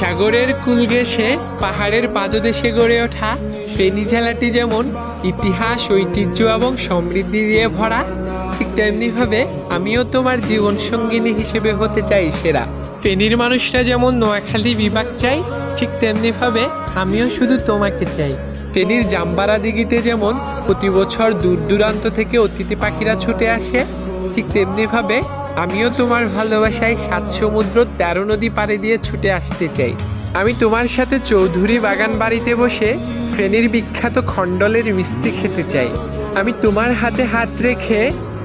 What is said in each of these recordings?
সাগরের কূল ঘেঁষে পাহাড়ের পাদদেশে গড়ে ওঠা ফেনী জেলাটি যেমন ইতিহাস, ঐতিহ্য এবং সমৃদ্ধি দিয়ে ভরা, ঠিক তেমনিভাবে আমিও তোমার জীবন সঙ্গিনী হিসেবে হতে চাই সেরা। ফেনীর মানুষরা যেমন নোয়াখালী বিভাগ চাই, ঠিক তেমনিভাবে আমিও শুধু তোমাকে চাই। ফেনীর জাম্বারা দিঘিতে যেমন প্রতি বছর দূর দূরান্ত থেকে অতিথি পাখিরা ছুটে আসে, ঠিক তেমনিভাবে আমিও তোমার ভালোবাসায় ৭ সমুদ্র ১৩ নদী পাড়ি দিয়ে ছুটে আসতে চাই। আমি তোমার সাথে চৌধুরী বাগান বাড়িতে বসে ফেনীর বিখ্যাত খণ্ডলের মিষ্টি খেতে চাই। আমি তোমার হাতে হাত রেখে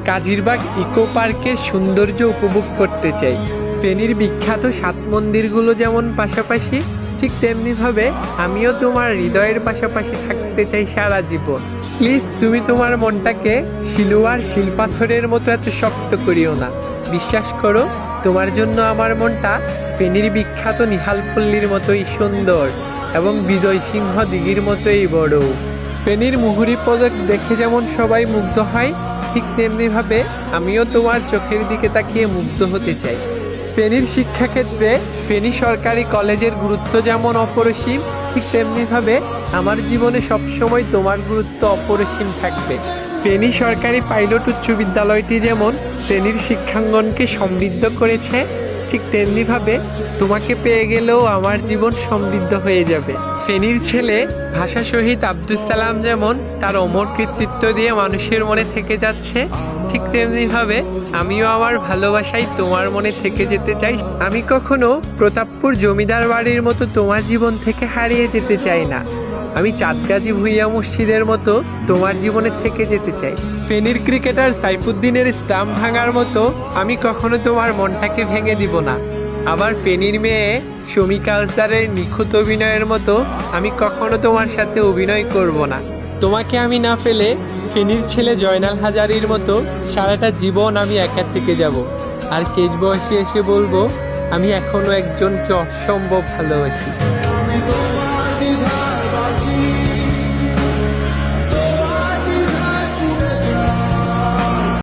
কাজিরবাগ ইকো পার্কের সৌন্দর্য উপভোগ করতে চাই। ফেনীর বিখ্যাত ৭ মন্দিরগুলো যেমন পাশাপাশি, ঠিক তেমনিভাবে আমিও তোমার হৃদয়ের পাশাপাশি থাকতে চাই সারা জীবন। প্লিজ তুমি তোমার মনটাকে শিলুয়ার শিলপাথরের মতো এত শক্ত করিও না। বিশ্বাস করো, তোমার জন্য আমার মনটা ফেনীর বিখ্যাত নিহালপল্লীর মতোই সুন্দর এবং বিজয় সিংহ দিঘির মতোই বড়। ফেনীর মুহুরী পদক দেখে যেমন সবাই মুগ্ধ হয়, ঠিক তেমনিভাবে আমিও তোমার চোখের দিকে তাকিয়ে মুগ্ধ হতে চাই। ফেনীর শিক্ষাক্ষেত্রে ফেনী সরকারি কলেজের গুরুত্ব যেমন অপরিসীম, ঠিক তেমনিভাবে আমার জীবনে সবসময় তোমার গুরুত্ব অপরিসীম থাকবে। ফেনী সরকারি পাইলট উচ্চ বিদ্যালয়টি যেমন ফেনীর শিক্ষাঙ্গনকে সমৃদ্ধ করেছে, ঠিক তেমনিভাবে তোমাকে পেয়ে গেলেও আমার জীবন সমৃদ্ধ হয়ে যাবে। ফেনীর ছেলে ভাষা শহীদ আব্দুস সালাম যেমন তার অমর কৃতিত্ব দিয়ে মানুষের মনে থেকে যাচ্ছে, ঠিক তেমনিভাবে আমিও আমার ভালোবাসায় তোমার মনে থেকে যেতে চাই। আমি কখনো প্রতাপপুর জমিদার বাড়ির মতো তোমার জীবন থেকে হারিয়ে যেতে চাই না। আমি চাঁদগাজী ভুইয়া মসজিদের মতো তোমার জীবনে থেকে যেতে চাই। ফেনীর ক্রিকেটার সাইফুদ্দিনের স্টাম্প ভাঙার মতো আমি কখনো তোমার মনটাকে ভেঙে দিব না। আবার ফেনীর মেয়ে শমী কালচারের নিখুঁত অভিনয়ের মতো আমি কখনো তোমার সাথে অভিনয় করব না। তোমাকে আমি না পেলে ফেনীর ছেলে জয়নাল হাজারীর মতো সারাটা জীবন আমি একা থেকে যাব, আর শেষ বয়সে এসে বলবো আমি এখনো একজনকে অসম্ভব ভালোবাসি।